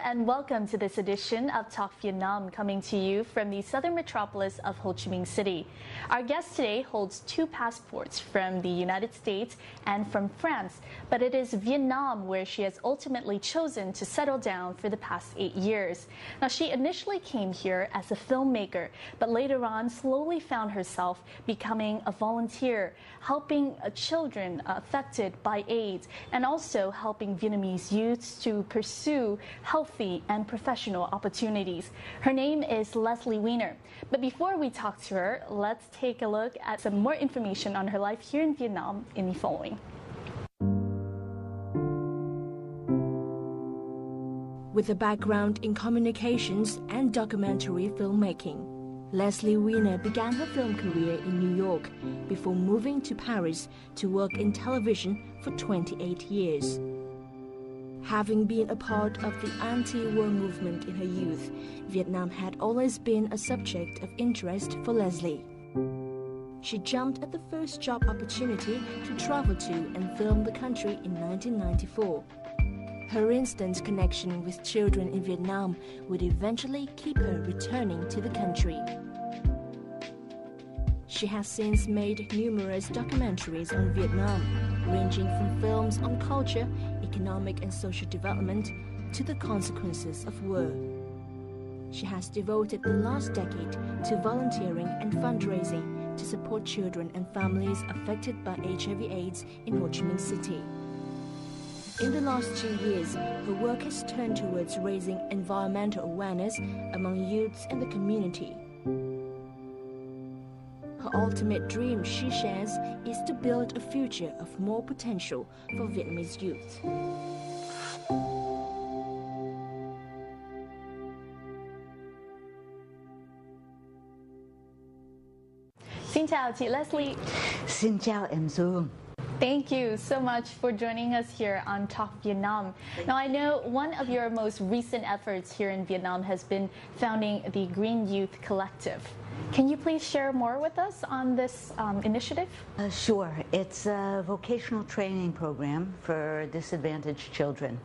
and welcome to this edition of Talk Vietnam, coming to you from the southern metropolis of Ho Chi Minh City. Our guest today holds two passports from the United States and from France, but it is Vietnam where she has ultimately chosen to settle down for the past 8 years. Now, she initially came here as a filmmaker, but later on slowly found herself becoming a volunteer, helping children affected by AIDS, and also helping Vietnamese youths to pursue healthy and professional opportunities. Her name is Leslie Weiner. But before we talk to her, let's take a look at some more information on her life here in Vietnam in the following. With a background in communications and documentary filmmaking, Leslie Weiner began her film career in New York before moving to Paris to work in television for 28 years. Having been a part of the anti-war movement in her youth, Vietnam had always been a subject of interest for Leslie. She jumped at the first job opportunity to travel to and film the country in 1994. Her instant connection with children in Vietnam would eventually keep her returning to the country. She has since made numerous documentaries on Vietnam, ranging from films on culture, economic and social development, to the consequences of war. She has devoted the last decade to volunteering and fundraising to support children and families affected by HIV/AIDS in Ho Chi Minh City. In the last 2 years, her work has turned towards raising environmental awareness among youths in the community. Her ultimate dream, she shares, is to build a future of more potential for Vietnamese youth. Xin chào chị Leslie. Xin chào em Dương. Thank you so much for joining us here on Talk Vietnam. Now, I know one of your most recent efforts here in Vietnam has been founding the Green Youth Collective. Can you please share more with us on this initiative? Sure. It's a vocational training program for disadvantaged children.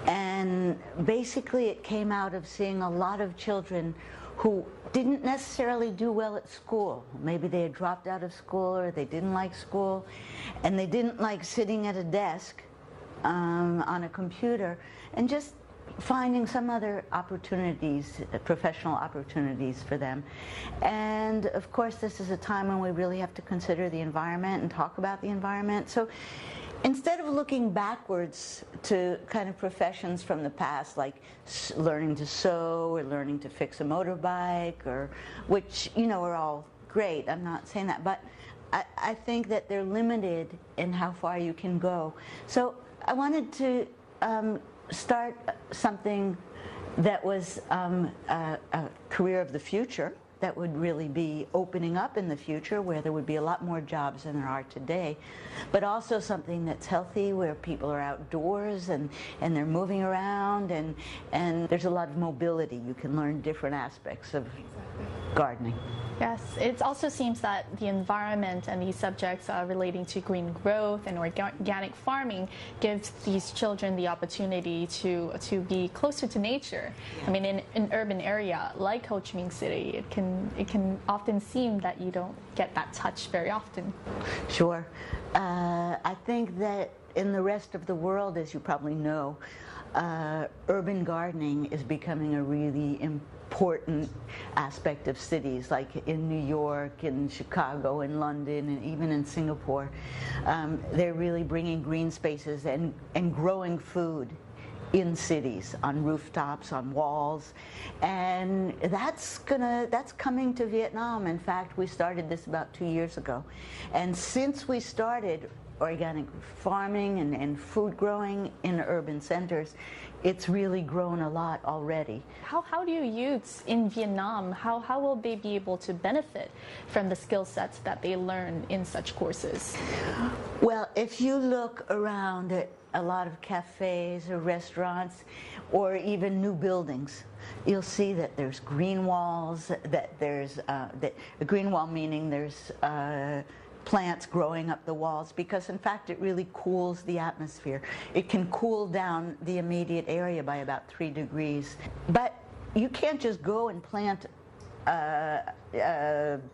And basically it came out of seeing a lot of children who didn't necessarily do well at school. Maybe they had dropped out of school or they didn't like school and they didn't like sitting at a desk on a computer, and just finding some other opportunities, professional opportunities for them. And of course this is a time when we really have to consider the environment and talk about the environment. So instead of looking backwards to kind of professions from the past, like learning to sew or learning to fix a motorbike, or which, you know, are all great, I'm not saying that, but I think that they're limited in how far you can go. So I wanted to start something that was a career of the future, that would really be opening up in the future, where there would be a lot more jobs than there are today, but also something that's healthy, where people are outdoors and they're moving around, and there's a lot of mobility. You can learn different aspects of gardening. Yes, it also seems that the environment and these subjects relating to green growth and organic farming gives these children the opportunity to be closer to nature. I mean, in an urban area like Ho Chi Minh City, it can often seem that you don't get that touch very often. Sure. I think that in the rest of the world, as you probably know, urban gardening is becoming a really important aspect of cities, like in New York, in Chicago, in London, and even in Singapore. They're really bringing green spaces and growing food in cities, on rooftops, on walls, and that's coming to Vietnam. In fact, we started this about 2 years ago, and since we started organic farming and food growing in urban centers, it's really grown a lot already. How do youths in Vietnam, how will they be able to benefit from the skill sets that they learn in such courses? Well, if you look around at a lot of cafes or restaurants or even new buildings, you'll see that there's green walls, that there's a green wall meaning there's plants growing up the walls, because in fact it really cools the atmosphere. It can cool down the immediate area by about 3 degrees. But you can't just go and plant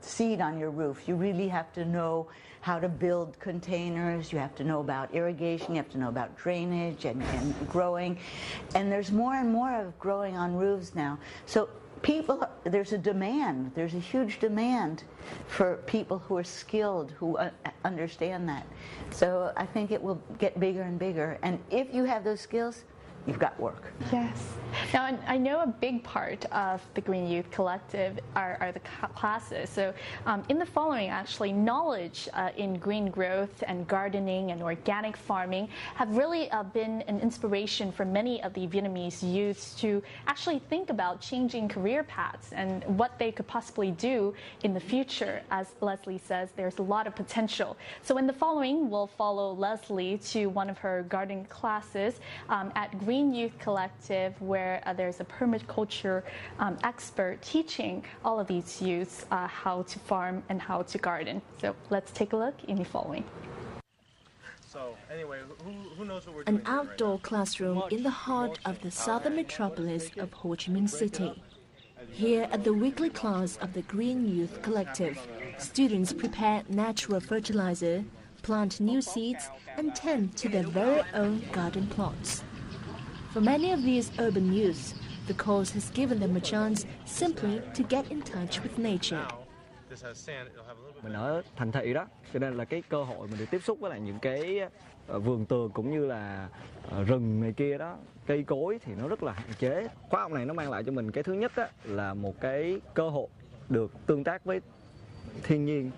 seed on your roof. You really have to know how to build containers, you have to know about irrigation, you have to know about drainage and growing. And there's more and more of growing on roofs now. So there's a huge demand for people who are skilled, who understand that. So I think it will get bigger and bigger. And if you have those skills, you've got work. Yes. Now, I know a big part of the Green Youth Collective are the classes. So in the following, actually, knowledge in green growth and gardening and organic farming have really been an inspiration for many of the Vietnamese youths to actually think about changing career paths and what they could possibly do in the future. As Leslie says, there's a lot of potential. So in the following, we'll follow Leslie to one of her gardening classes at Green Youth Collective, where there's a permaculture expert teaching all of these youths how to farm and how to garden. So let's take a look in the following. So anyway, who knows what we're doing? An outdoor classroom in the heart of the southern metropolis of Ho Chi Minh City. Here at the weekly class of the Green Youth Collective, students prepare natural fertilizer, plant new seeds, and tend to their very own garden plots. For many of these urban youths, the course has given them a chance simply to get in touch with nature. Mình ở thành thị đó, cho nên là cái cơ hội mình được tiếp xúc với lại những cái vườn tược cũng như là rừng này kia đó, cây cối thì nó rất là hạn chế. Khóa học này nó mang lại cho mình cái thứ nhất á, là một cái cơ hội được tương tác với thiên nhiên,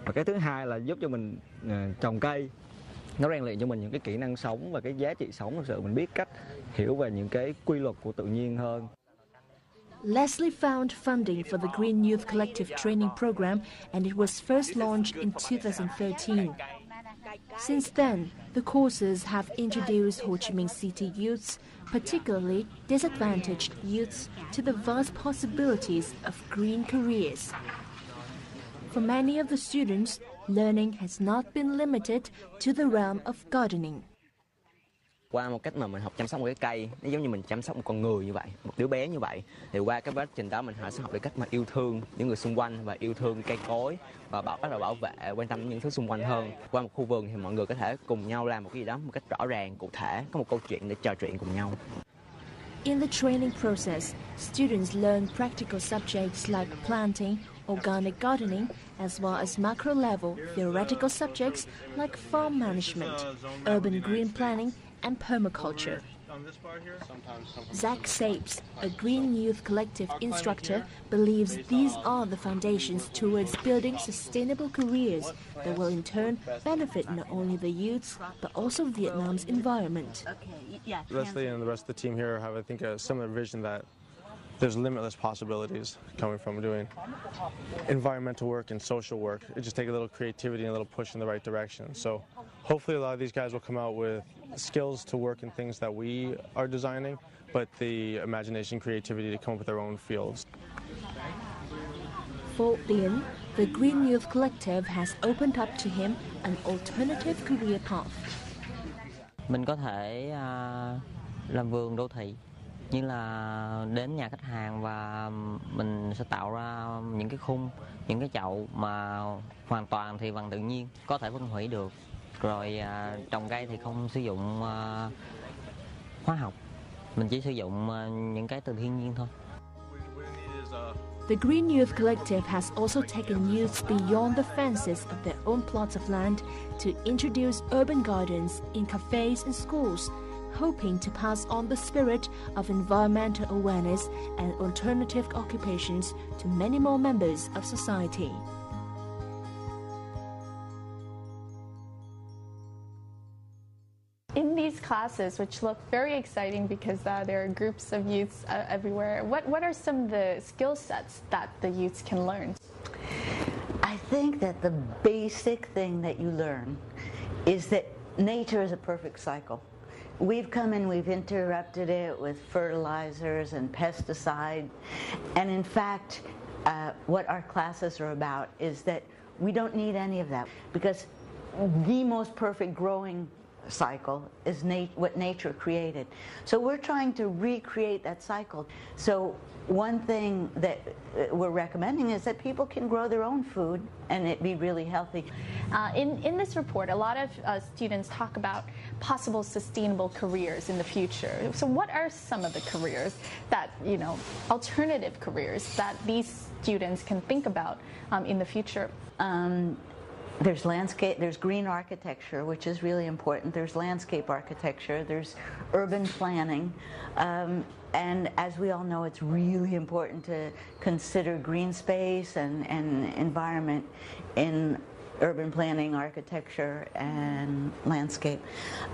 và cái thứ hai là giúp cho mình trồng cây. Nó rèn luyện cho mình những cái kỹ năng sống và cái giá trị sống, thực sự mình biết cách hiểu về những cái quy luật của tự nhiên hơn. Leslie found funding for the Green Youth Collective training program, and it was first launched in 2013. Since then, the courses have introduced Ho Chi Minh City youths, particularly disadvantaged youths, to the vast possibilities of green careers. For many of the students, learning has not been limited to the realm of gardening. Qua một cách mà mình học chăm sóc một cái cây, nó giống như mình chăm sóc một con người như vậy, một đứa bé như vậy. Thì qua cái quá trình đó mình sẽ học được cách mà yêu thương những người xung quanh và yêu thương cây cối và bắt đầu bảo vệ, quan tâm đến những thứ xung quanh hơn. Qua một khu vườn thì mọi người có thể cùng nhau làm một cái gì đó một cách rõ ràng, cụ thể, có một câu chuyện để trò chuyện cùng nhau. In the training process, students learn practical subjects like planting, organic gardening, as well as macro-level theoretical subjects like farm management, urban green planning, and permaculture. Zach Sapes, a Green Youth Collective instructor, believes these are the foundations towards building sustainable careers that will in turn benefit not only the youths, but also Vietnam's environment. Leslie and the rest of the team here have, I think, a similar vision that there's limitless possibilities coming from doing environmental work and social work. It just takes a little creativity and a little push in the right direction. So hopefully a lot of these guys will come out with skills to work in things that we are designing, but the imagination, creativity to come up with their own fields. For Bien, the Green Youth Collective has opened up to him an alternative career path. Mình có thể làm vườn đô thị, như là đến nhà khách hàng và mình sẽ tạo ra những cái khung, những cái chậu mà hoàn toàn thì bằng tự nhiên, có thể phân hủy được. Rồi trồng cây thì không sử dụng hóa học, mình chỉ sử dụng những cái từ thiên nhiên thôi. The Green Youth Collective has also taken youths beyond the fences of their own plots of land to introduce urban gardens in cafes and schools, hoping to pass on the spirit of environmental awareness and alternative occupations to many more members of society. In these classes, which look very exciting because there are groups of youths everywhere, what are some of the skill sets that the youths can learn? I think that the basic thing that you learn is that nature is a perfect cycle. We've come in, we've interrupted it with fertilizers and pesticide, and in fact, what our classes are about is that We don't need any of that because the most perfect growing cycle is what nature created. So we're trying to recreate that cycle. So one thing that we're recommending is that people can grow their own food and it be really healthy. In this report, a lot of students talk about possible sustainable careers in the future. So what are some of the careers that, alternative careers that these students can think about in the future? There's landscape, there's green architecture, which is really important. There's landscape architecture, there's urban planning. And as we all know, it's really important to consider green space and environment in urban planning, architecture, and landscape.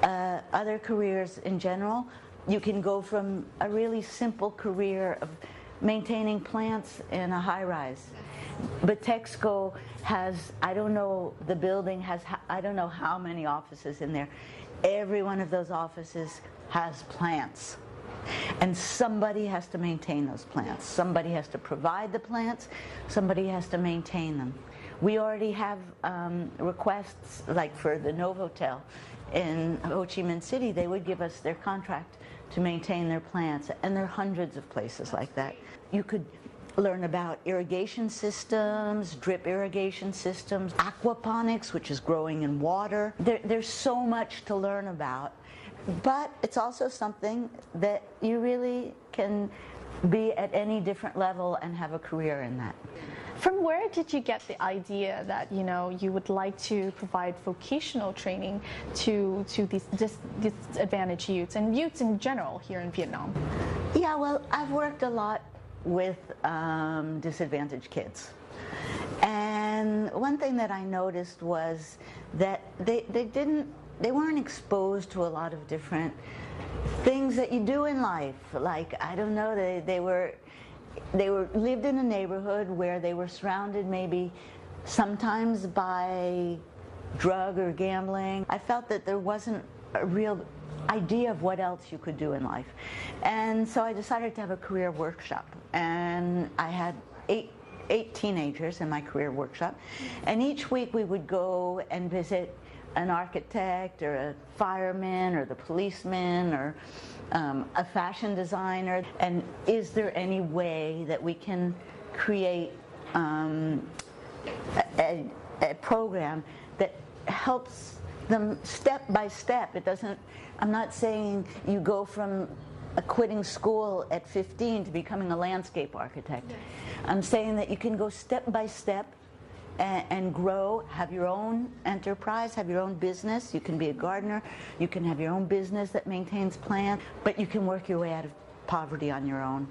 Other careers in general, you can go from a really simple career of maintaining plants in a high-rise. But Texco has, I don't know, the building has, I don't know how many offices in there. Every one of those offices has plants. And somebody has to maintain those plants. Somebody has to provide the plants. Somebody has to maintain them. We already have requests, like for the Novotel in Ho Chi Minh City, they would give us their contract to maintain their plants. And there are hundreds of places like that. You could learn about irrigation systems, drip irrigation systems, aquaponics, which is growing in water. There's so much to learn about, but it's also something that you really can be at any different level and have a career in that. From where did you get the idea that you would like to provide vocational training to these disadvantaged youths and youths in general here in Vietnam? Yeah, well, I've worked a lot with disadvantaged kids. And one thing that I noticed was that they weren't exposed to a lot of different things that you do in life. Like, I don't know, they lived in a neighborhood where they were surrounded maybe sometimes by drug or gambling. I felt that there wasn't a real idea of what else you could do in life. And so I decided to have a career workshop. And I had eight teenagers in my career workshop. And each week we would go and visit an architect or a fireman or the policeman or a fashion designer. And is there any way that we can create a program that helps them step by step? It doesn't, I'm not saying you go from quitting school at 15 to becoming a landscape architect. Yes. I'm saying that you can go step by step and grow, have your own enterprise, have your own business. You can be a gardener, you can have your own business that maintains plants, but you can work your way out of poverty on your own.